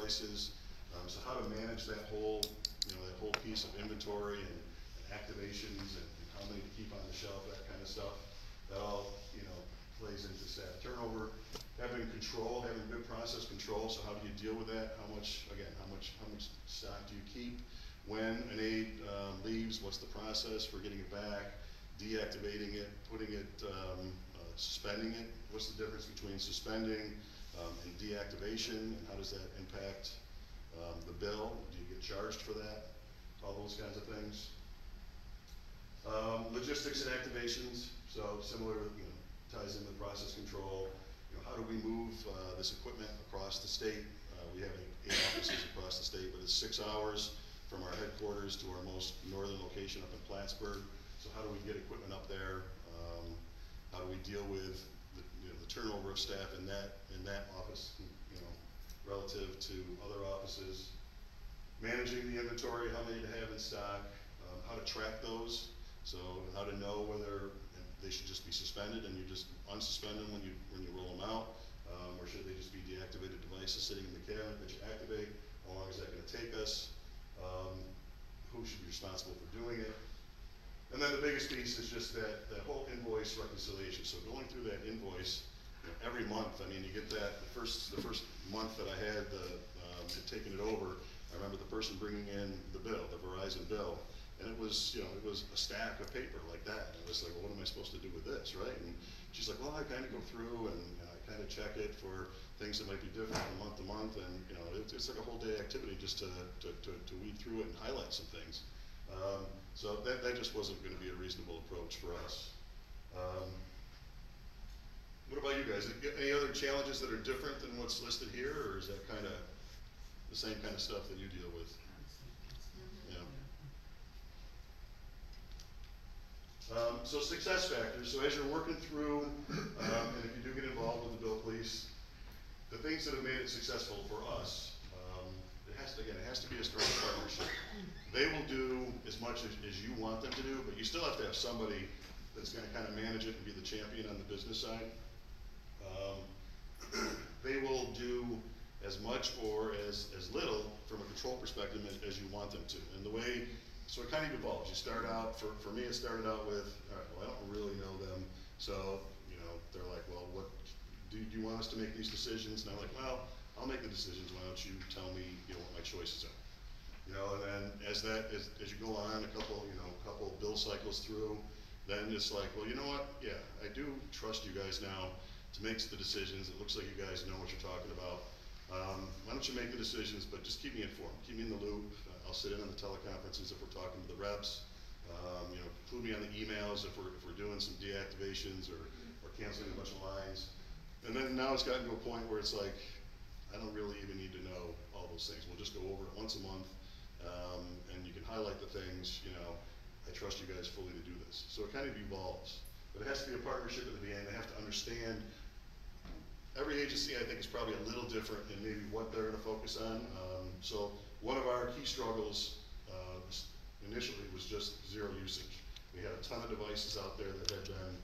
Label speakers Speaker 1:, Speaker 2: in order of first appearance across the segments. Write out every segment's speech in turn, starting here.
Speaker 1: devices. So how to manage that whole, that whole piece of inventory and activations and how many to keep on the shelf, that kind of stuff. That all, plays into staff turnover. Having control, having good process control. So how do you deal with that? How much stock do you keep? When an aide leaves, what's the process for getting it back, deactivating it, putting it, suspending it? What's the difference between suspending and deactivation, and how does that impact the bill? Do you get charged for that? All those kinds of things. Logistics and activations, so similar, ties into process control. How do we move this equipment across the state? We have 8 offices across the state, but it's 6 hours from our headquarters to our most northern location up in Plattsburgh. So how do we get equipment up there? How do we deal with the turnover of staff in that office, relative to other offices? Managing the inventory, how many to have in stock, how to track those. So how to know whether they should just be suspended and you just unsuspend them when you roll them out, or should they just be deactivated devices sitting in the cabinet that you activate? How long is that going to take us? Who should be responsible for doing it? And then the biggest piece is just that whole invoice reconciliation. So going through that invoice every month. I mean, you get that the first month that I had taken it over. I remember the person bringing in the bill, the Verizon bill. And it was, it was a stack of paper like that. And it was like, well, what am I supposed to do with this, right? And she's like, well, I kind of go through and I kind of check it for things that might be different from month to month. And, it's like a whole day activity just to weed through it and highlight some things. So that just wasn't going to be a reasonable approach for us. What about you guys? Any other challenges that are different than what's listed here, or is that kind of the same kind of stuff that you deal with? Yeah. So success factors. So as you're working through, and if you do get involved with the Bill Police, the things that have made it successful for us, it has to be a strong partnership. They will do as much as you want them to do, but you still have to have somebody that's going to kind of manage it and be the champion on the business side. They will do as much or as little from a control perspective as you want them to. And the way, so it kind of evolves. You start out, for me it started out with, all right, well, I don't really know them, so, they're like, well, what, do you want us to make these decisions? And I'm like, well, I'll make the decisions, why don't you tell me, what my choices are. And then as you go on a couple bill cycles through, then it's like, well, you know what, yeah, I do trust you guys now to make the decisions. It looks like you guys know what you're talking about. Why don't you make the decisions, but just keep me informed, keep me in the loop. I'll sit in on the teleconferences if we're talking to the reps. Include me on the emails if we're doing some deactivations or canceling a bunch of lines. And then now it's gotten to a point where it's like, I don't really even need to know all those things. We'll just go over it once a month, and you can highlight the things, I trust you guys fully to do this. So it kind of evolves. But it has to be a partnership at the beginning. They have to understand. Every agency, I think, is probably a little different in maybe what they're going to focus on. So one of our key struggles initially was just zero usage. We had a ton of devices out there that had been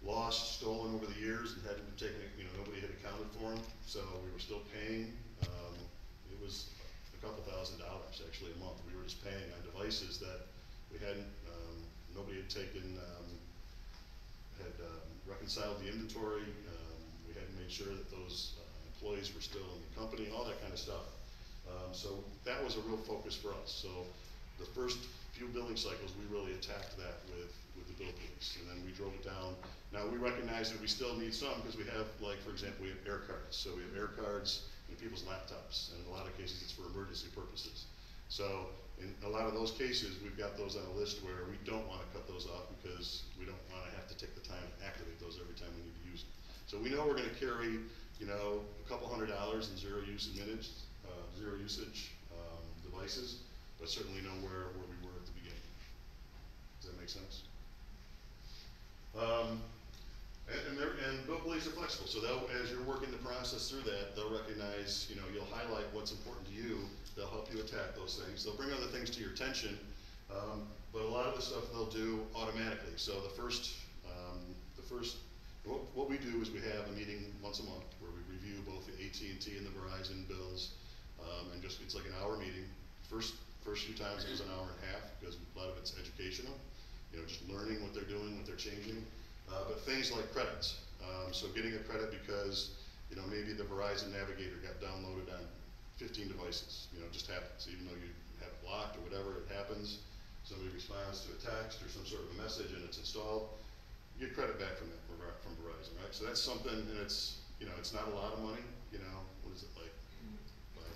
Speaker 1: lost, stolen over the years, and hadn't been taken, nobody had accounted for them. So we were still paying. It was a couple $1,000 actually a month. We were just paying on devices that we hadn't, nobody had taken, had reconciled the inventory. We hadn't made sure that those employees were still in the company, all that kind of stuff. So that was a real focus for us. So the first few billing cycles, we really attacked that with the Bill Police, and then we drove it down. Now we recognize that we still need some because we have, like, for example, we have air cards. So we have air cards in people's laptops, and in a lot of cases it's for emergency purposes. So in a lot of those cases, we've got those on a list where we don't want to cut those off because we don't want to have to take the time to activate those every time we need to use them. So we know we're going to carry, a couple $100 in zero usage devices, but certainly know where we were at the beginning. Does that make sense? And Bill Police are flexible, so as you're working the process through that, they'll recognize, you'll highlight what's important to you. They'll help you attack those things. They'll bring other things to your attention, but a lot of the stuff they'll do automatically. So what we do is we have a meeting once a month where we review both the AT&T and the Verizon bills. and just, it's like an hour meeting. First few times it was an hour and a half, because a lot of it's educational, you know, just learning what they're doing, what they're changing. But things like credits, so getting a credit because, you know, maybe the Verizon Navigator got downloaded on 15 devices, you know, it just happens, even though you have it blocked or whatever, it happens. Somebody responds to a text or some sort of a message and it's installed, you get credit back from that, from Verizon, right? So that's something, and it's, you know, it's not a lot of money, you know, what is it, like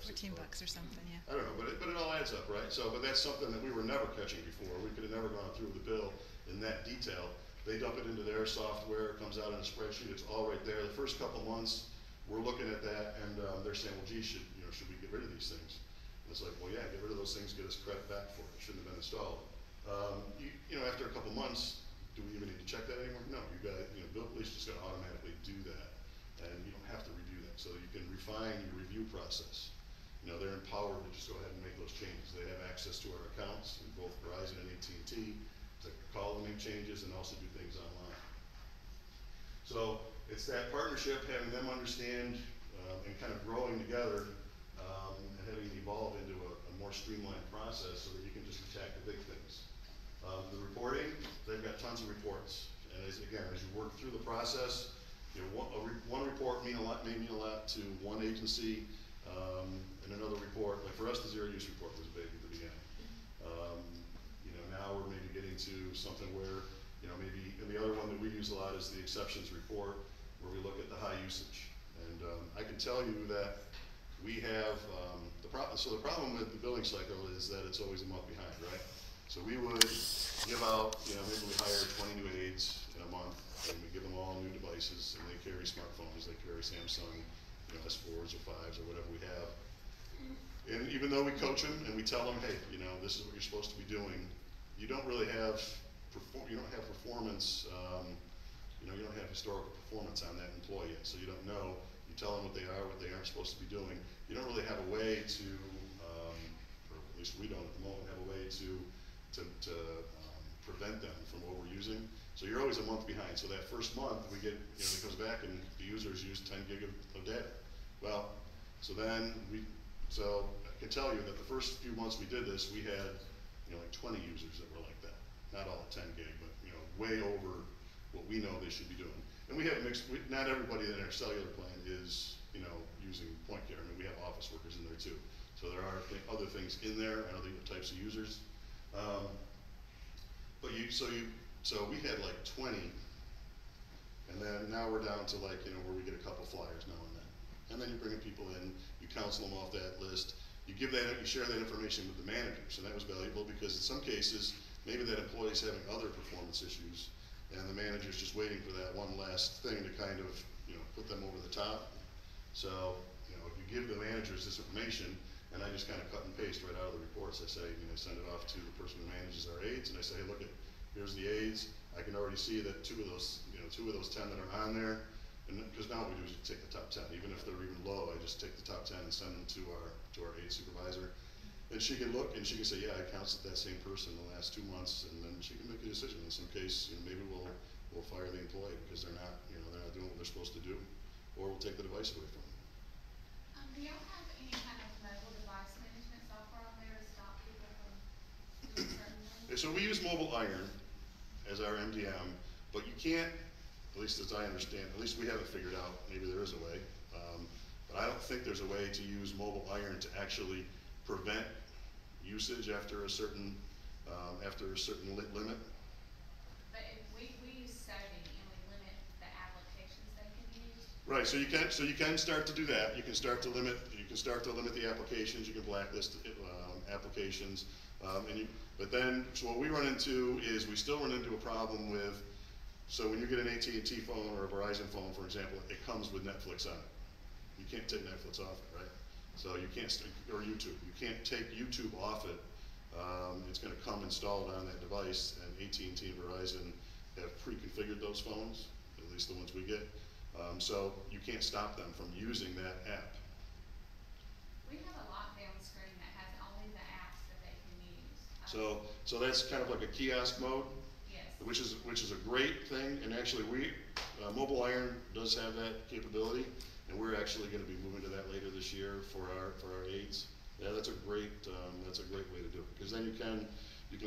Speaker 2: $14 or something, yeah.
Speaker 1: I don't know, but it all adds up, right? So, but that's something that we were never catching before. We could have never gone through the bill in that detail. They dump it into their software, it comes out in a spreadsheet, it's all right there. The first couple months, we're looking at that, and they're saying, well, gee, should we get rid of these things? And it's like, well, yeah, get rid of those things, get us credit back for it. It shouldn't have been installed. You know, after a couple months, do we even need to check that anymore? No, you got, you know, Bill Police just gonna automatically do that, and you don't have to redo that. So you can refine your review process. You know, they're empowered to just go ahead and make those changes. They have access to our accounts in both Verizon and AT&T to call and make changes and also do things online. So it's that partnership, having them understand and kind of growing together and having it evolve into a more streamlined process so that you can just attack the big things. The reporting, they've got tons of reports. And as you work through the process, you know, one report may mean a lot to one agency, and another report, like for us, the zero use report was big at the beginning. You know, now we're maybe getting to something where, you know, maybe, and the other one that we use a lot is the exceptions report, where we look at the high usage. And I can tell you that we have, the problem with the billing cycle is that it's always a month behind, right? So we would give out, you know, maybe we hire 20 new aides in a month, and we give them all new devices, and they carry smartphones, they carry Samsung, you know, S4s or 5s or whatever we have. And even though we coach them and we tell them, hey, you know, this is what you're supposed to be doing, you don't really have, performance, you know, you don't have historical performance on that employee yet, so you don't know. You tell them what they are, what they aren't supposed to be doing. You don't really have a way to, or at least we don't at the moment, have a way to prevent them from overusing. So you're always a month behind. So that first month, we get, you know, it comes back and the users use 10 gig of data. Well, so then so I can tell you that the first few months we did this, we had, you know, like 20 users that were like that. Not all at 10 gig, but, you know, way over what we know they should be doing. And we have mixed, not everybody in our cellular plan is, you know, using point care. I mean, we have office workers in there too. So there are other things in there and other types of users. So we had like 20, and then now we're down to like, you know, where we get a couple flyers now and then. And then you're bringing people in, you counsel them off that list, you share that information with the managers, and that was valuable because in some cases, maybe that employee's having other performance issues, and the manager's just waiting for that one last thing to kind of, you know, put them over the top. So, you know, if you give the managers this information, and I just kind of cut and paste right out of the reports, I say, you know, send it off to the person who manages our aides, and I say, hey, look, here's the aides. I can already see that two of those 10 that are on there, and because now what we do is take the top 10, even if they're even low, I just take the top 10 and send them to our aide supervisor. And she can look and she can say, yeah, I counseled that same person the last 2 months, and then she can make a decision. In some case, you know, maybe we'll fire the employee because they're not doing what they're supposed to do, or we'll take the device away from them.
Speaker 3: Do y'all have any kind of mobile device management software on there to stop people from doing certain things?
Speaker 1: So we use Mobile Iron as our MDM, but you can't, at least as I understand, at least we have it figured out, maybe there is a way, but I don't think there's a way to use Mobile Iron to actually prevent usage after a certain limit.
Speaker 3: But if we use SODI and we limit the applications they can use.
Speaker 1: Right, so you can start to do that. You can start to limit the applications. You can blacklist applications, but then so what we run into is we still run into a problem with. So when you get an AT&T phone or a Verizon phone, for example, it comes with Netflix on it. You can't take Netflix off it, right? So you can't, or YouTube. You can't take YouTube off it. It's going to come installed on that device, and AT&T and Verizon have pre-configured those phones, at least the ones we get. So you can't stop them from using that app.
Speaker 3: We have a lockdown screen that has only the apps that they can use.
Speaker 1: So that's kind of like a kiosk mode.
Speaker 3: Yes.
Speaker 1: Which is a great thing, and actually Mobile Iron does have that capability, and we're actually going to be moving to that later this year for our aides. Yeah, that's a great way to do it, because then you can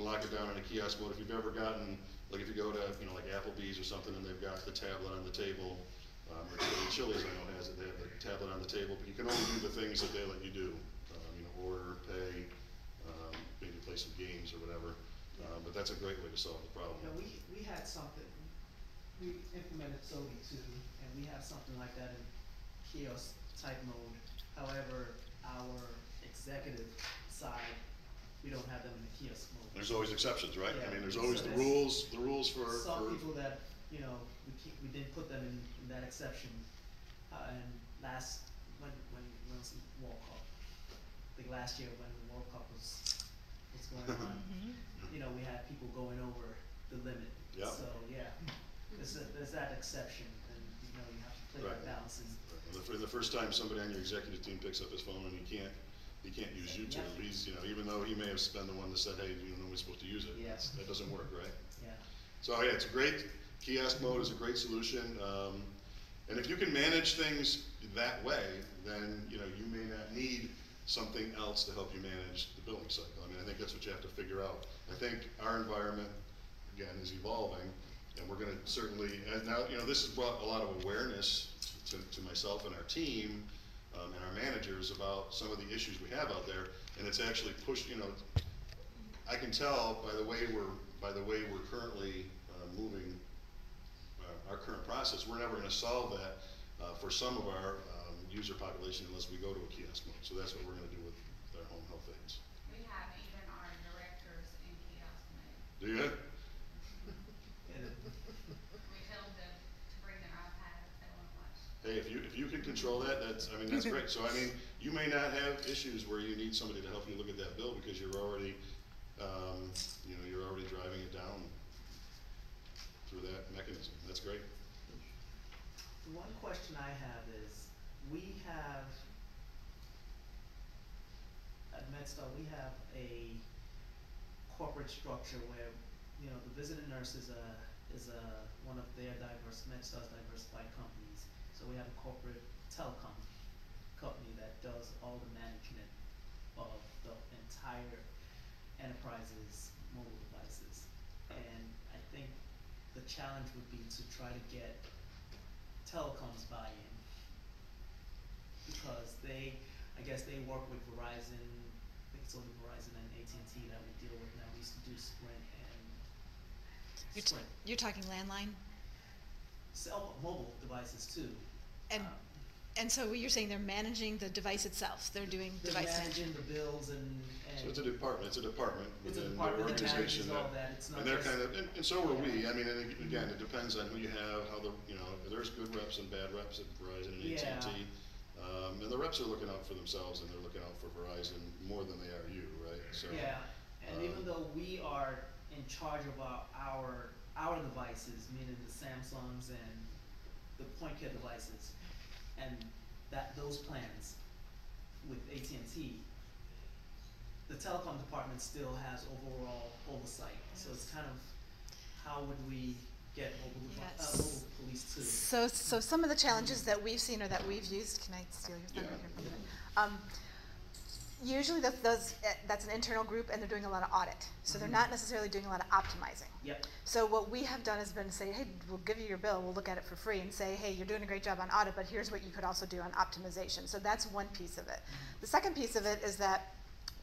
Speaker 1: lock it down in a kiosk mode. If you've ever gotten, like if you go to, like Applebee's or something, and they've got the tablet on the table, or Chili's I know has it, they have the tablet on the table, but you can only do the things that they let you do, order, pay, maybe play some games or whatever, but that's a great way to solve the problem.
Speaker 4: We had something, we implemented SODI too, and we have something like that in kiosk type mode. However, our executive side, we don't have them in the kiosk mode.
Speaker 1: There's always exceptions, right?
Speaker 4: Yeah.
Speaker 1: I mean, there's always
Speaker 4: So
Speaker 1: the
Speaker 4: there's
Speaker 1: rules for.
Speaker 4: Some people that, we didn't put them in that exception, and when was the World Cup? I think last year when the World Cup was going on, we had people going over the limit.
Speaker 1: Yeah.
Speaker 4: So, yeah, there's that exception, and, you have to play that balance. And
Speaker 1: The first time somebody on your executive team picks up his phone and he can't use YouTube,
Speaker 4: Yeah.
Speaker 1: he's, even though he may have been the one that said, hey, nobody's supposed to use it.
Speaker 4: Yeah.
Speaker 1: That doesn't work, right?
Speaker 4: Yeah.
Speaker 1: So, yeah, it's a great, kiosk mode is a great solution, and if you can manage things that way, then, you may not need something else to help you manage the billing cycle. I mean, I think that's what you have to figure out. I think our environment, again, is evolving, and we're gonna certainly, and now, this has brought a lot of awareness to myself and our team, and our managers about some of the issues we have out there, and it's actually pushed, I can tell by the way we're currently moving our current process, we're never gonna solve that for some of our user population unless we go to a kiosk mode. So that's what we're gonna do with our home health aides.
Speaker 3: We have even our directors in kiosk mode.
Speaker 1: Do you?
Speaker 3: We tell them to bring their iPad if they wanna watch.
Speaker 1: Hey, if you can control that, that's great. So you may not have issues where you need somebody to help you look at that bill because you're already, you're already driving it down through that mechanism. That's great.
Speaker 4: One question I have is, we have, at MedStar, we have a corporate structure where, the visiting nurse is one of their MedStar's diversified companies. So we have a corporate telecom company that does all the management of the entire enterprise's mobile devices. And I think the challenge would be to try to get telecoms buy-in, because I guess they work with Verizon. I think it's only Verizon and AT&T that we deal with now. We used to do Sprint and Sprint.
Speaker 2: You're talking landline?
Speaker 4: Mobile devices too.
Speaker 2: And, and so you're saying they're managing the device itself, they're doing
Speaker 4: They're
Speaker 2: device
Speaker 4: managing the bills and.
Speaker 1: So it's a department
Speaker 4: It's a
Speaker 1: within
Speaker 4: department
Speaker 1: the
Speaker 4: that
Speaker 1: organization.
Speaker 4: manages all that. It's not
Speaker 1: And they're
Speaker 4: just-
Speaker 1: kind of, and so are we. I mean, and again, it depends on who you have, how there's good reps and bad reps at Verizon and
Speaker 4: Yeah.
Speaker 1: AT&T. And the reps are looking out for themselves and they're looking out for Verizon more than they are you, right? So.
Speaker 4: Yeah, and even though we are in charge of our devices, meaning the Samsungs and the point care devices, and those plans with AT&T, the telecom department still has overall oversight. So it's kind of, how would we get
Speaker 2: Yes.
Speaker 4: mobile police to?
Speaker 2: So some of the challenges that we've seen or that we've used, can I steal your thunder here for a minute? Usually that's an internal group and they're doing a lot of audit. So they're not necessarily doing a lot of optimizing.
Speaker 4: Yep.
Speaker 2: So what we have done has been to say, hey, we'll give you your bill, we'll look at it for free and say, hey, you're doing a great job on audit, but here's what you could also do on optimization. So that's one piece of it. The second piece of it is that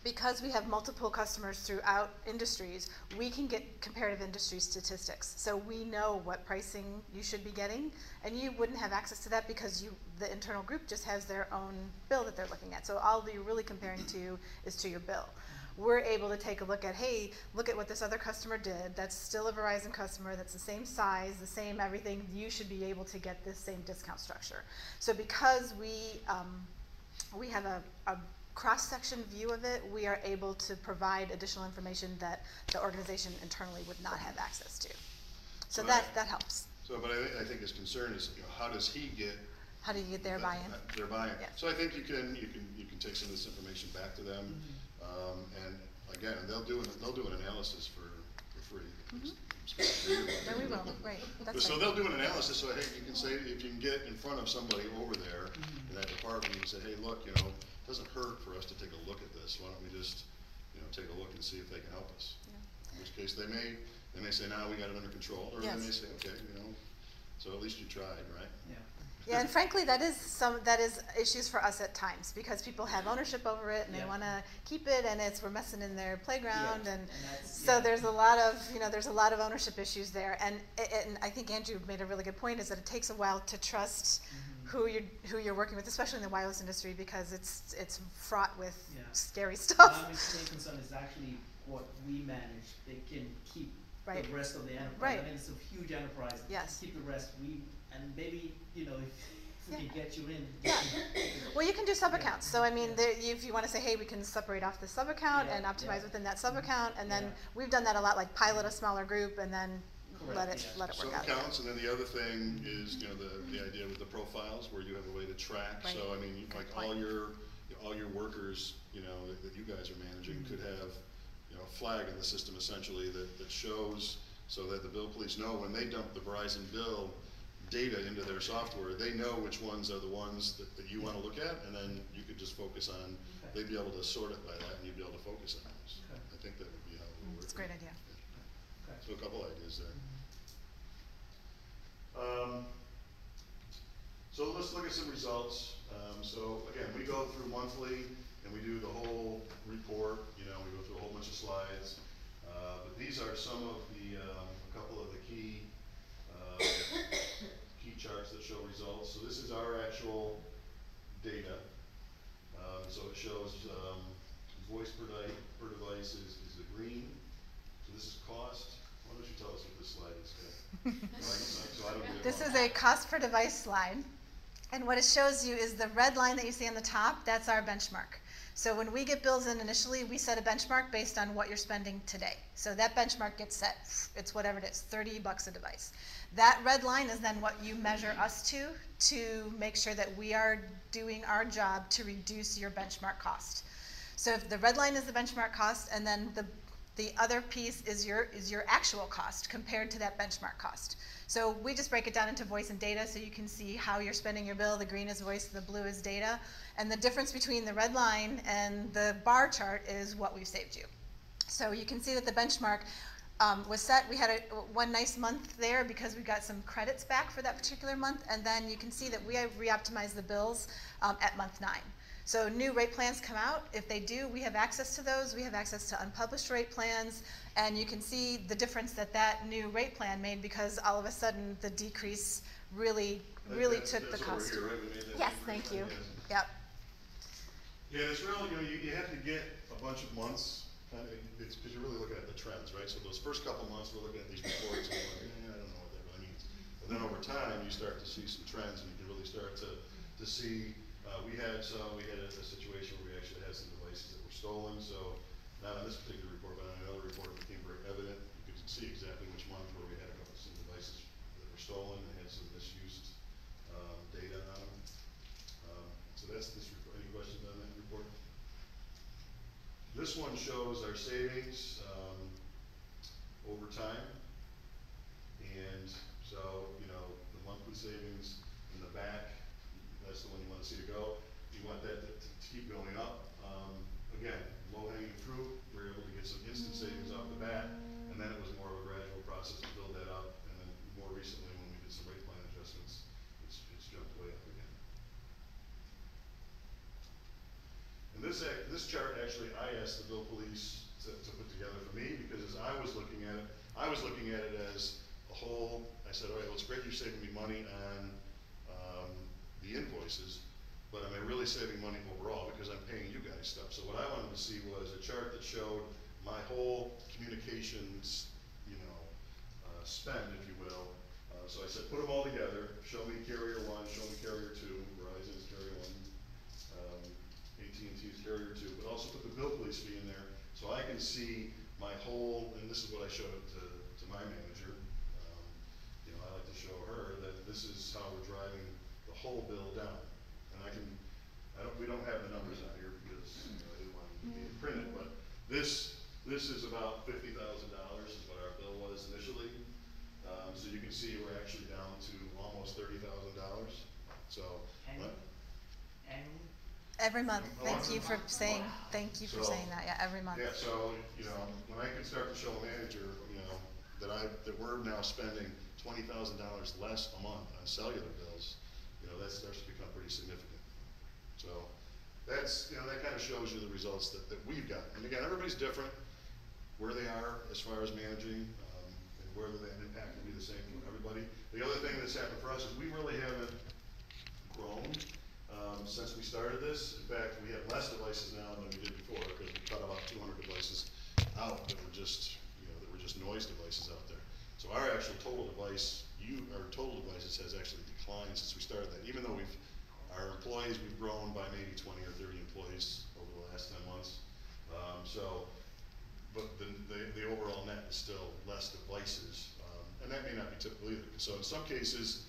Speaker 2: because we have multiple customers throughout industries, we can get comparative industry statistics. So we know what pricing you should be getting, and you wouldn't have access to that because the internal group just has their own bill that they're looking at. So all you're really comparing to is to your bill. We're able to take a look at, hey, look at what this other customer did. That's still a Verizon customer. That's the same size, the same everything. You should be able to get this same discount structure. So because we have a cross-section view of it, we are able to provide additional information that the organization internally would not have access to. So that helps.
Speaker 1: So, but I think his concern is, how does he get?
Speaker 2: How do you get their buy-in?
Speaker 1: Their buy-in.
Speaker 2: Yeah.
Speaker 1: So I think you can take some of this information back to them, and again, they'll do an analysis for free.
Speaker 2: No, we will, right. That's
Speaker 1: So
Speaker 2: right.
Speaker 1: they'll do an analysis, so hey, you can say, if you can get in front of somebody over there in that department, you can say, hey, look, doesn't hurt for us to take a look at this. Why don't we just, you know, take a look and see if they can help us? In which case they may say, now we got it under control, or
Speaker 2: Yes.
Speaker 1: they may say, okay, you know, so at least you tried, right?
Speaker 4: Yeah.
Speaker 2: Yeah, and frankly, that is issues for us at times, because people have ownership over it and they
Speaker 4: Yeah.
Speaker 2: wanna keep it, and we're messing in their playground,
Speaker 4: Yeah,
Speaker 2: and
Speaker 4: that's-
Speaker 2: so
Speaker 4: yeah.
Speaker 2: there's a lot of ownership issues there, and I think Andrew made a really good point, is that it takes a while to trust
Speaker 4: Mhm.
Speaker 2: who you're working with, especially in the wireless industry, because it's fraught with
Speaker 4: Yeah.
Speaker 2: scary
Speaker 4: My
Speaker 2: stuff.
Speaker 4: main concern is actually what we manage. They can keep
Speaker 2: Right.
Speaker 4: the rest of the enterprise.
Speaker 2: Right.
Speaker 4: I mean, it's a huge enterprise.
Speaker 2: Yes.
Speaker 4: Keep the rest. And maybe, you know, if we
Speaker 2: Yeah.
Speaker 4: can get you in.
Speaker 2: Yeah. Well, you can do sub-accounts, so I mean,
Speaker 4: Yeah.
Speaker 2: if you wanna say, hey, we can separate off the sub-account
Speaker 4: Yeah,
Speaker 2: and optimize
Speaker 4: yeah.
Speaker 2: within that sub-account, and then
Speaker 4: Yeah.
Speaker 2: we've done that a lot, like pilot a smaller group and then let
Speaker 4: Correct,
Speaker 2: it
Speaker 4: yeah.
Speaker 2: work
Speaker 1: So
Speaker 2: out.
Speaker 1: it counts, and then the other thing is, you know, the idea with the profiles, where you have a way to track.
Speaker 2: Right.
Speaker 1: So, I mean,
Speaker 2: Good
Speaker 1: like
Speaker 2: point.
Speaker 1: all your workers, you know, that you guys are managing could have, you know, a flag in the system essentially that shows, so that the bill police know when they dump the Verizon bill data into their software, they know which ones are the ones that you wanna look at, and then you could just focus on,
Speaker 4: Okay.
Speaker 1: they'd be able to sort it by that, and you'd be able to focus on those.
Speaker 4: Okay.
Speaker 1: I think that would be how it would work.
Speaker 2: It's a great idea.
Speaker 4: Okay.
Speaker 1: So a couple ideas there. So let's look at some results. So again, we go through monthly and we do the whole report, you know, we go through a whole bunch of slides. But these are some of a couple of the key charts that show results. So this is our actual data. So it shows voice per device is the green. So this is cost. Why don't you tell us what this slide is, Kat? So I don't get it
Speaker 2: This
Speaker 1: wrong.
Speaker 2: is a cost per device slide, and what it shows you is the red line that you see on the top, that's our benchmark. So when we get bills in initially, we set a benchmark based on what you're spending today. So that benchmark gets set, it's whatever it is, $30 a device. That red line is then what you measure us to make sure that we are doing our job to reduce your benchmark cost. So if the red line is the benchmark cost, and then the other piece is your actual cost compared to that benchmark cost. So we just break it down into voice and data, so you can see how you're spending your bill. The green is voice, the blue is data. And the difference between the red line and the bar chart is what we've saved you. So you can see that the benchmark was set. We had one nice month there because we got some credits back for that particular month. And then you can see that we re-optimized the bills at month 9. So new rate plans come out. If they do, we have access to those. We have access to unpublished rate plans, and you can see the difference that new rate plan made, because all of a sudden the decrease really took the cost.
Speaker 1: That's over here, right? We made that
Speaker 2: Yes,
Speaker 1: decrease,
Speaker 2: thank you.
Speaker 1: yes.
Speaker 2: Yep.
Speaker 1: Yeah, it's real, you know, you have to get a bunch of months, it's because you're really looking at the trends, right? So those first couple months, we're looking at these reports and we're like, I don't know what that really means. And then over time, you start to see some trends, and you can really start to see. We had a situation where we actually had some devices that were stolen, so not on this particular report, but on another report, it became very evident. You could see exactly which month where we had some devices that were stolen and had some misused data on them. So that's this report. Any questions on that report? This one shows our savings over time. And so, you know, the monthly savings in the back, that's the one you want to see to go. You want that to keep going up. Again, low hanging fruit, we were able to get some instant savings off the bat, and then it was more of a gradual process to build that up. And then more recently, when we did some rate plan adjustments, it's jumped way up again. And this chart, actually, I asked the bill police to put together for me, because as I was looking at it as a whole. I said, all right, well, it's great you're saving me money on the invoices, but am I really saving money overall, because I'm paying you guys stuff? So what I wanted to see was a chart that showed my whole communications, you know, spend, if you will. So I said, put them all together, show me carrier 1, show me carrier 2, Verizon's carrier 1, AT&T's carrier 2, but also put the bill police fee in there, so I can see my whole, and this is what I showed to my manager. You know, I like to show her that this is how we're driving the whole bill down. And we don't have the numbers out here because, you know, I didn't want it to be printed, but this is about $50,000 is what our bill was initially. So you can see we're actually down to almost $30,000. So,
Speaker 4: Annually?
Speaker 1: what?
Speaker 4: Annually?
Speaker 2: every month.
Speaker 1: Oh,
Speaker 2: Thank
Speaker 1: every
Speaker 2: you for
Speaker 1: month.
Speaker 2: saying, thank you for
Speaker 1: So,
Speaker 2: saying that, yeah, every month.
Speaker 1: Yeah, so, you know, when I can start to show a manager, you know, that we're now spending $20,000 less a month on cellular bills, you know, that starts to become pretty significant. So, that's, you know, that kind of shows you the results that we've got. And again, everybody's different, where they are as far as managing, and whether that impact will be the same for everybody. The other thing that's happened for us is we really haven't grown since we started this. In fact, we have less devices now than we did before, because we cut about 200 devices out that were just, you know, that were just noise devices out there. So our actual total devices has actually declined since we started that, even though our employees, we've grown by maybe 20 or 30 employees over the last 10 months. But the overall net is still less devices, and that may not be typical either. So in some cases,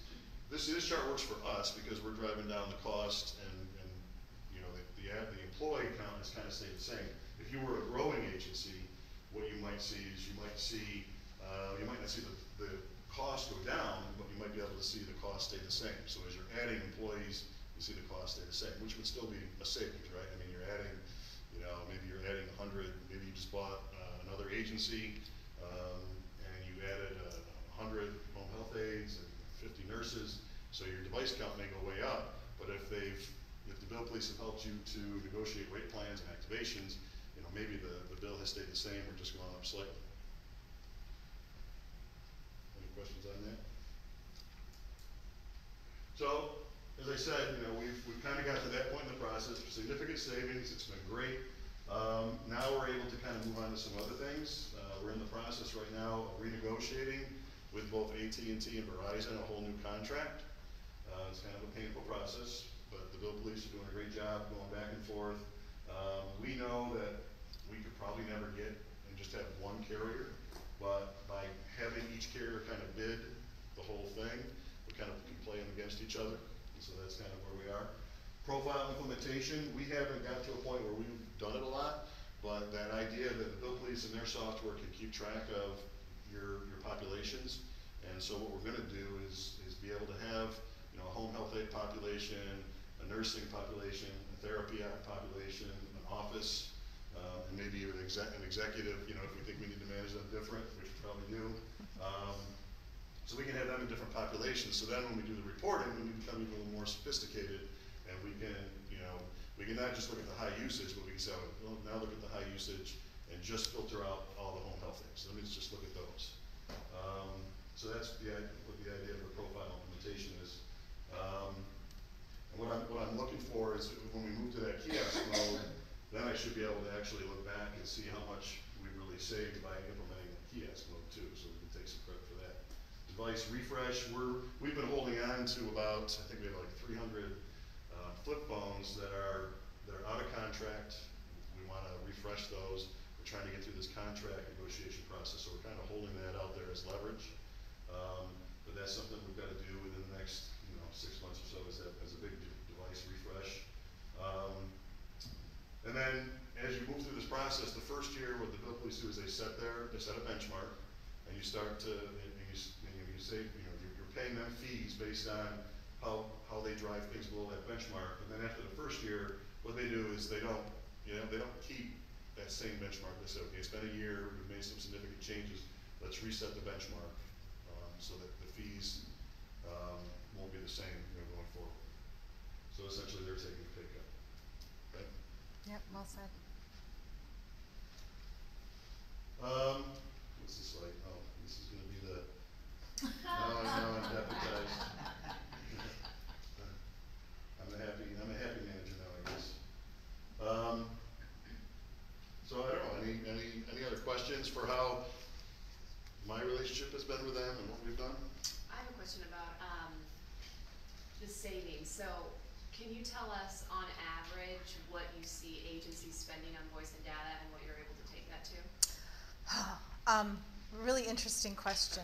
Speaker 1: this chart works for us because we're driving down the cost, and you know, the employee count has kind of stayed the same. If you were a growing agency, what you might see is you might not see the cost go down, but you might be able to see the cost stay the same. So as you're adding employees, you see the cost stay the same, which would still be a savings, right? I mean, you're adding, you know, maybe you're adding 100, maybe you just bought another agency, and you added 100 home health aides and 50 nurses, so your device count may go way up, but if the bill police have helped you to negotiate rate plans and activations, you know, maybe the bill has stayed the same or just gone up slightly. Any questions on that? So, as I said, you know, we've kind of got to that point in the process, significant savings, it's been great. Now we're able to kind of move on to some other things. We're in the process right now of renegotiating with both AT&T and Verizon a whole new contract. It's kind of a painful process, but the bill police are doing a great job going back and forth. We know that we could probably never get and just have one carrier, but by having each carrier kind of bid the whole thing, we kind of can play them against each other, and so that's kind of where we are. Profile implementation, we haven't got to a point where we've done it a lot, but that idea that the bill police and their software can keep track of your populations, and so what we're going to do is be able to have, you know, a home health aide population, a nursing population, a therapy population, an office, and maybe even an executive, you know, if we think we need to manage them different, which we probably do. So we can have them in different populations, so then when we do the reporting, we become even a little more sophisticated, and we can, you know, we can not just look at the high usage, but we can say, well, now look at the high usage and just filter out all the home health things. So let me just look at those. So that's what the idea of the profile implementation is. And what I'm looking for is when we move to that kiosk mode, then I should be able to actually look back and see how much we really saved by implementing the kiosk mode too, so we can take some credit for that. Device refresh, we've been holding on to about, I think we have like 300 flip phones that are out of contract. We want to refresh those. We're trying to get through this contract negotiation process, so we're kind of holding that out there as leverage. But that's something we've got to do within the next, you know, 6 months or so as a big device refresh. And then as you move through this process, the first year what the bill police do is they set a benchmark, and you start to, you say, you know, you're paying them fees based on how they drive things below that benchmark. And then after the first year, what they do is they don't keep that same benchmark. They say, okay, it's been a year, we've made some significant changes, let's reset the benchmark so that the fees won't be the same, you know, going forward. So essentially they're taking a pay cut. Okay?
Speaker 2: Yep, well said.
Speaker 1: What's this like? Oh, this is going to be the, no, I'm deputized. I'm a happy manager now, I guess. So I don't know, any other questions for how my relationship has been with them and what we've done?
Speaker 5: I have a question about the savings. So can you tell us on average what you see agencies spending on voice and data and what you're able to take that to?
Speaker 2: Really interesting question.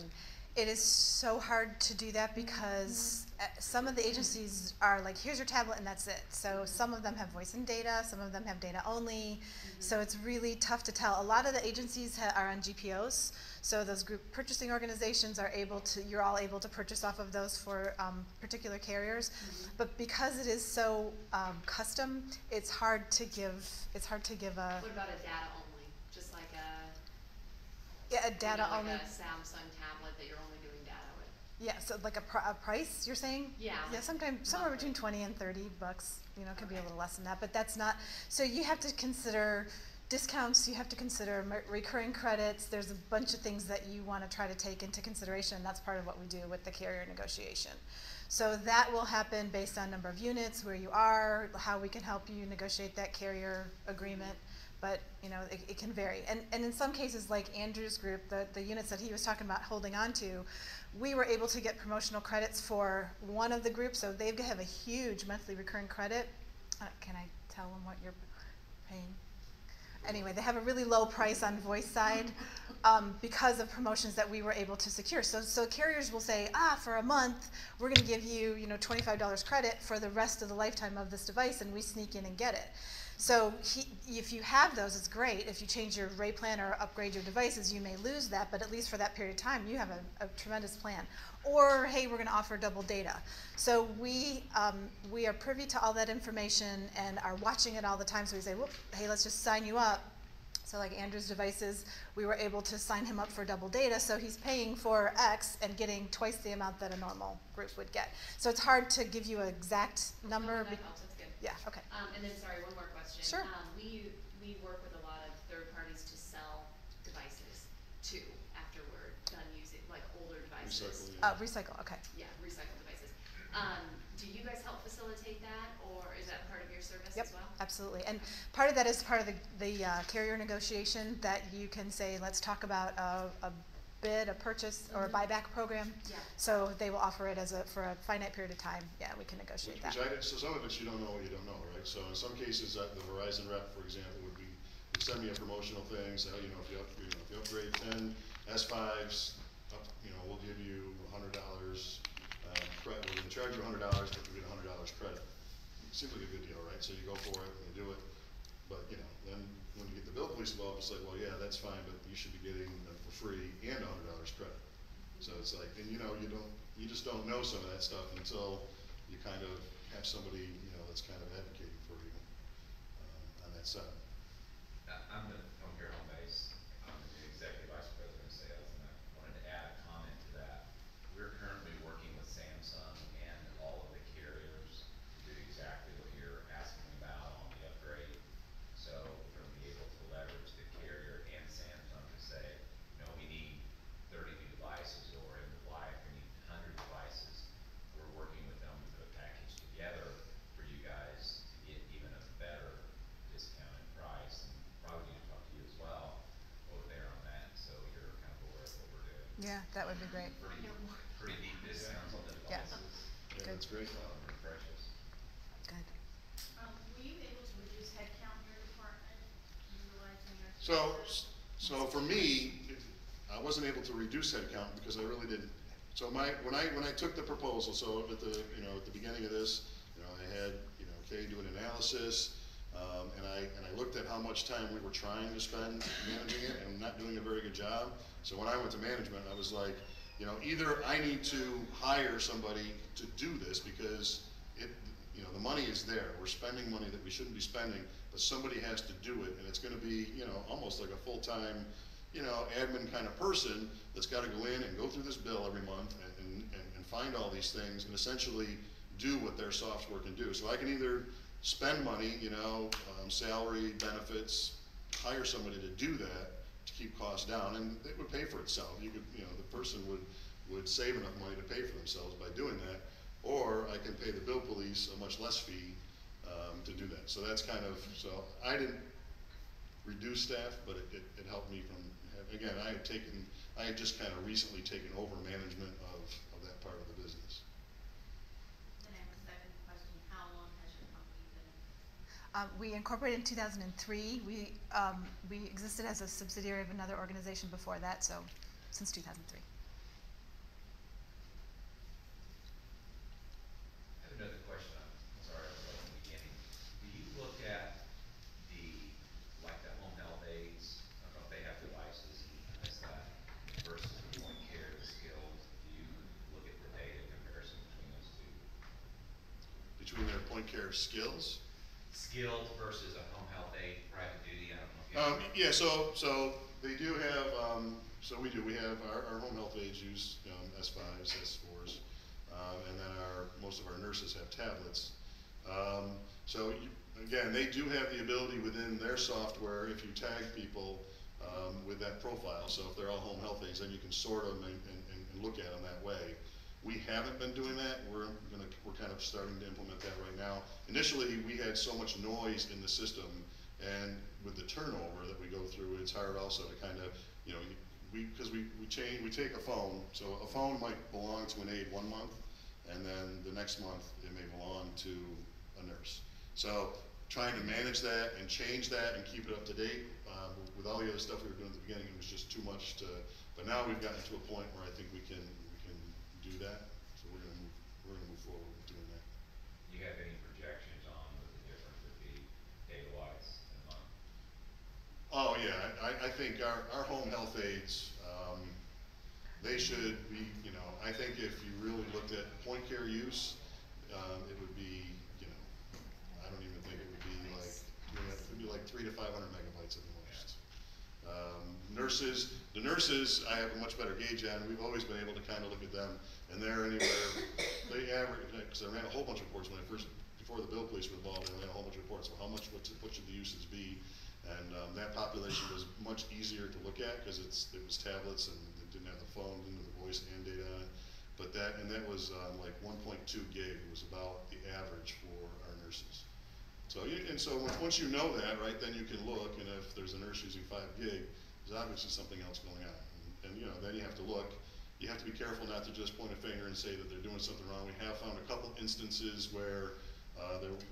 Speaker 2: It is so hard to do that because some of the agencies are like, here's your tablet and that's it. So some of them have voice and data, some of them have data only. So it's really tough to tell. A lot of the agencies are on GPOs. So those group purchasing organizations are able to, you're all able to purchase off of those for particular carriers. But because it is so custom, it's hard to give a,
Speaker 5: What about a data only, just like a,
Speaker 2: yeah, a data only.
Speaker 5: like a Samsung tablet that you're only doing data with?
Speaker 2: Yeah, so like a price, you're saying?
Speaker 5: Yeah.
Speaker 2: Yeah, sometimes, somewhere
Speaker 5: Monthly.
Speaker 2: between 20 and 30 bucks, you know, it could be a
Speaker 5: Okay.
Speaker 2: little less than that, but that's not, so you have to consider discounts, you have to consider recurring credits, there's a bunch of things that you want to try to take into consideration, and that's part of what we do with the carrier negotiation. So that will happen based on number of units, where you are, how we can help you negotiate that carrier agreement. But, you know, it can vary. And in some cases, like Andrew's group, the units that he was talking about holding on to, we were able to get promotional credits for one of the groups, so they have a huge monthly recurring credit. Can I tell them what you're paying? Anyway, they have a really low price on voice side because of promotions that we were able to secure. So carriers will say, for a month, we're going to give you, you know, $25 credit for the rest of the lifetime of this device, and we sneak in and get it. So if you have those, it's great. If you change your rate plan or upgrade your devices, you may lose that, but at least for that period of time, you have a tremendous plan. Or, hey, we're going to offer double data. So we are privy to all that information and are watching it all the time. So we say, whoop, hey, let's just sign you up. So like Andrew's devices, we were able to sign him up for double data, so he's paying for X and getting twice the amount that a normal group would get. So it's hard to give you an exact number.
Speaker 5: No, that helps, that's good.
Speaker 2: Yeah, okay.
Speaker 5: And then, sorry, one more question.
Speaker 2: Sure.
Speaker 5: We work with a lot of third parties to sell devices to after we're done using, like older devices.
Speaker 1: Recycle, yeah.
Speaker 2: Recycle, okay.
Speaker 5: Yeah, recycled devices. Do you guys help facilitate that, or is that part of your service
Speaker 2: Yep,
Speaker 5: as well?
Speaker 2: absolutely. And part of that is part of the carrier negotiation that you can say, let's talk about a bid, a purchase, or a buyback program.
Speaker 5: Yeah.
Speaker 2: So they will offer it for a finite period of time. Yeah, we can negotiate that.
Speaker 1: So some of it you don't know what you don't know, right? So in some cases, the Verizon rep, for example, would send me a promotional thing, say, you know, if you upgrade 10 S5s, we'll give you $100 credit. We're going to charge you $100, but you get $100 credit. Seems like a good deal, right? So you go for it and you do it, but then when you get the bill police involved, it's like, well, yeah, that's fine, but you should be getting them for free and $100 credit. So it's like, and you just don't know some of that stuff until you kind of have somebody, that's kind of advocating for you on that side.
Speaker 6: I'm from here home base. I'm the executive vice president of sales, and I wanted to add a comment to that. We're currently working with Samsung and all of the carriers to do exactly what you're asking about on the upgrade. So we're going to be able to leverage the carrier and Samsung to say, we need 30 new devices, or in the life we need 100 devices. We're working with them to put a package together for you guys to get even a better discounted price. And probably need to talk to you as well over there on that, so you're kind of aware of what we're doing.
Speaker 2: Yeah, that would be great.
Speaker 6: Pretty deep discounts on the
Speaker 2: Yeah.
Speaker 6: devices.
Speaker 1: Yeah,
Speaker 2: Good.
Speaker 1: that's great.
Speaker 6: Very precious.
Speaker 2: Good.
Speaker 3: Were you able to reduce headcount in your department, utilizing your?
Speaker 1: So for me, I wasn't able to reduce headcount because I really didn't. So when I took the proposal, so at the beginning of this, I had Kay do an analysis, and I looked at how much time we were trying to spend managing it and not doing a very good job. So when I went to management, I was like, either I need to hire somebody to do this because the money is there. We're spending money that we shouldn't be spending, but somebody has to do it, and it's going to be almost like a full-time admin kind of person that's got to go in and go through this bill every month and find all these things and essentially do what their software can do. So I can either spend money, salary, benefits, hire somebody to do that to keep costs down, and it would pay for itself. You could, the person would save enough money to pay for themselves by doing that, or I can pay the bill police a much less fee to do that. So that's kind of, so I didn't reduce staff, but it helped me from, again, I had just kind of recently taken over management of that part of the business.
Speaker 3: Then I have a second question, how long has your company been?
Speaker 2: We incorporated in 2003. We existed as a subsidiary of another organization before that, so since 2003.
Speaker 1: skills.
Speaker 6: Skilled versus a home health aide, private duty, I don't know if you.
Speaker 1: Yeah, so they do have, we have our home health aides use, S5s, S4s, and then most of our nurses have tablets. Again, they do have the ability within their software, if you tag people, with that profile, so if they're all home health aides, then you can sort them and look at them that way. We haven't been doing that. We're kind of starting to implement that right now. Initially, we had so much noise in the system, and with the turnover that we go through, it's hard also to kind of, because we take a phone, so a phone might belong to an aide 1 month, and then the next month it may belong to a nurse. So trying to manage that and change that and keep it up to date, with all the other stuff we were doing at the beginning, it was just too much but now we've gotten to a point where I think we can do that, so we're gonna move forward with doing that.
Speaker 6: Do you have any projections on what the difference would be data-wise in a month?
Speaker 1: Oh, yeah, I think our home health aides, they should be, I think if you really looked at point care use, it would be, I don't even think it would be like, it would be like 300 to 500 megabytes at the most. The nurses, I have a much better gauge on, and we've always been able to kind of look at them, and they're anywhere, they average, because I ran a whole bunch of reports before the bill police were involved, I ran a whole bunch of reports, so what should the usage be? And that population was much easier to look at, because it was tablets, and it didn't have the phone, didn't have the voice and data on it. But that was like 1.2 gig was about the average for our nurses. So once you know that, right, then you can look, and if there's a nurse using 5 gig, there's obviously something else going on. And then you have to look. You have to be careful not to just point a finger and say that they're doing something wrong. We have found a couple instances where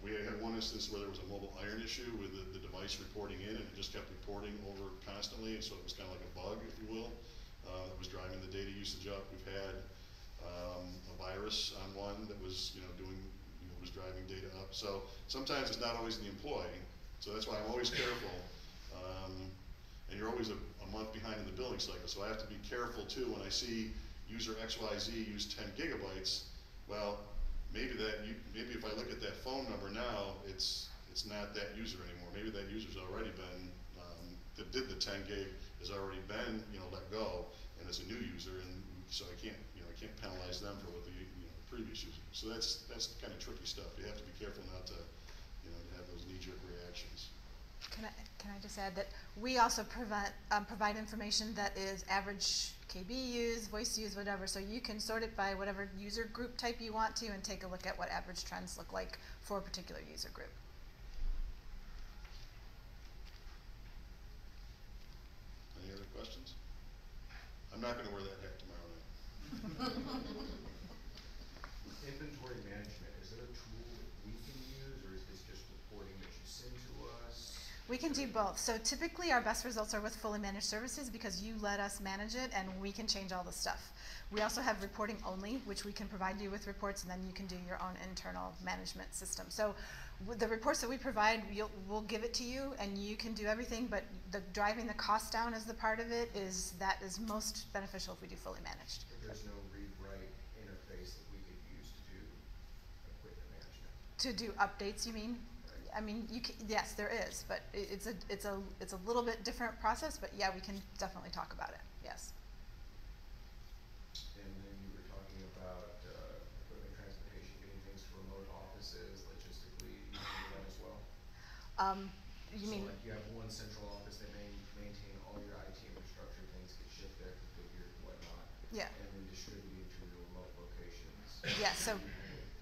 Speaker 1: we had one instance where there was a mobile iron issue with the device reporting in, and it just kept reporting over constantly, and so it was kind of like a bug, if you will, that was driving the data usage up. We've had a virus on one that was was driving data up. So sometimes it's not always the employee. So that's why I'm always careful. And you're always a month behind in the billing cycle. So I have to be careful too when I see user XYZ use 10 gigabytes. Well, maybe if I look at that phone number now, it's not that user anymore. Maybe that user's already been that did the 10 gig has already been let go, and it's a new user, and so I can't penalize them for what the previous user. So that's kind of tricky stuff. You have to be careful not to to have those knee-jerk reactions.
Speaker 2: Can I just add that we also provide information that is average KB used, voice used, whatever, so you can sort it by whatever user group type you want to and take a look at what average trends look like for a particular user group.
Speaker 1: Any other questions? I'm not going to wear that hat tomorrow night.
Speaker 7: Inventory management, is it a tool that we can use, or is this just reporting that you send to us?
Speaker 2: We can do both. So typically our best results are with fully managed services because you let us manage it and we can change all the stuff. We also have reporting only, which we can provide you with reports, and then you can do your own internal management system. So the reports that we provide, we'll give it to you and you can do everything, but driving the cost down as the part of it is most beneficial if we do fully managed.
Speaker 7: But there's no read-write interface that we could use to do equipment management.
Speaker 2: To do updates, you mean? I mean, yes, there is, but it's a little bit different process. But yeah, we can definitely talk about it. Yes.
Speaker 7: And then you were talking about equipment transportation, getting things to remote offices, logistically, you can do that as well.
Speaker 2: You mean?
Speaker 7: So like you have one central office that maintain all your IT infrastructure, things get shipped there, configured, whatnot.
Speaker 2: Yeah.
Speaker 7: And then distributed to your remote locations.
Speaker 2: Yeah. So.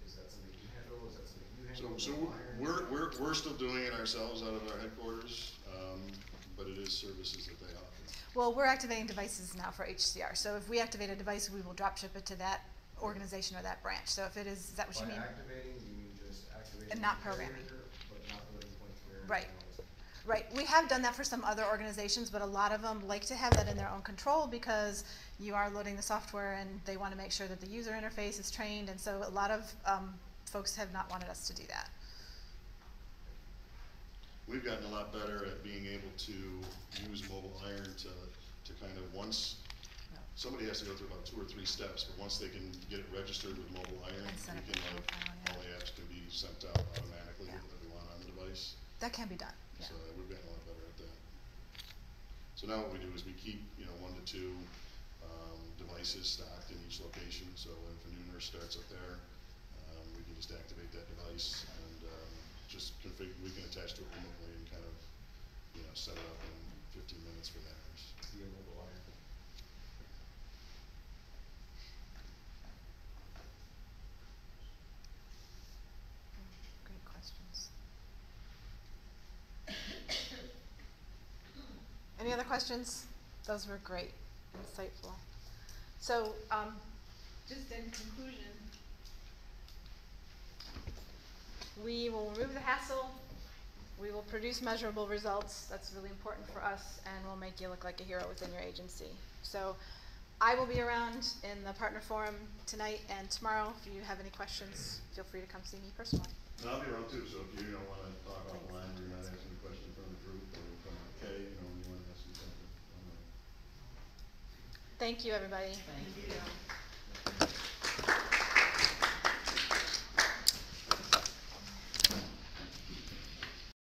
Speaker 7: Is that something you handle? Is that something you handle?
Speaker 1: So we're still doing it ourselves out of our headquarters, but it is services that they offer.
Speaker 2: Well, we're activating devices now for HCR. So if we activate a device, we will drop ship it to that organization or that branch. So if it is that what you
Speaker 7: By
Speaker 2: mean?
Speaker 7: activating, you mean just activating
Speaker 2: And not
Speaker 7: the carrier,
Speaker 2: programming.
Speaker 7: but not the living point carrier?
Speaker 2: Right. Right. We have done that for some other organizations, but a lot of them like to have that in their own control because you are loading the software and they want to make sure that the user interface is trained. And so a lot of folks have not wanted us to do that.
Speaker 1: We've gotten a lot better at being able to use mobile iron to kind of once somebody has to go through about 2 or 3 steps, but once they can get it registered with mobile iron,
Speaker 2: And set
Speaker 1: we
Speaker 2: up
Speaker 1: can
Speaker 2: a
Speaker 1: like,
Speaker 2: profile, yeah.
Speaker 1: all the apps can be sent out automatically
Speaker 2: Yeah.
Speaker 1: with everyone on the device.
Speaker 2: That can be done, yeah.
Speaker 1: So we've gotten a lot better at that. So now what we do is we keep, 1 to 2 devices stocked in each location. So if a new nurse starts up there, we can just activate that device and just configure. We can attach to it remotely and kind of, set it up in 15 minutes for that nurse.
Speaker 7: Via mobile iron.
Speaker 2: Great questions. Any other questions? Those were great, insightful. So, just in conclusion, we will remove the hassle, we will produce measurable results, that's really important for us, and we'll make you look like a hero within your agency. So, I will be around in the partner forum tonight and tomorrow. If you have any questions, feel free to come see me personally.
Speaker 1: And I'll be around too, so if you don't want to talk
Speaker 2: Thanks.
Speaker 1: offline, or you're not asking a question from the group, or from Kay, you want to ask me something.
Speaker 2: Thank you, everybody.
Speaker 4: Thank you.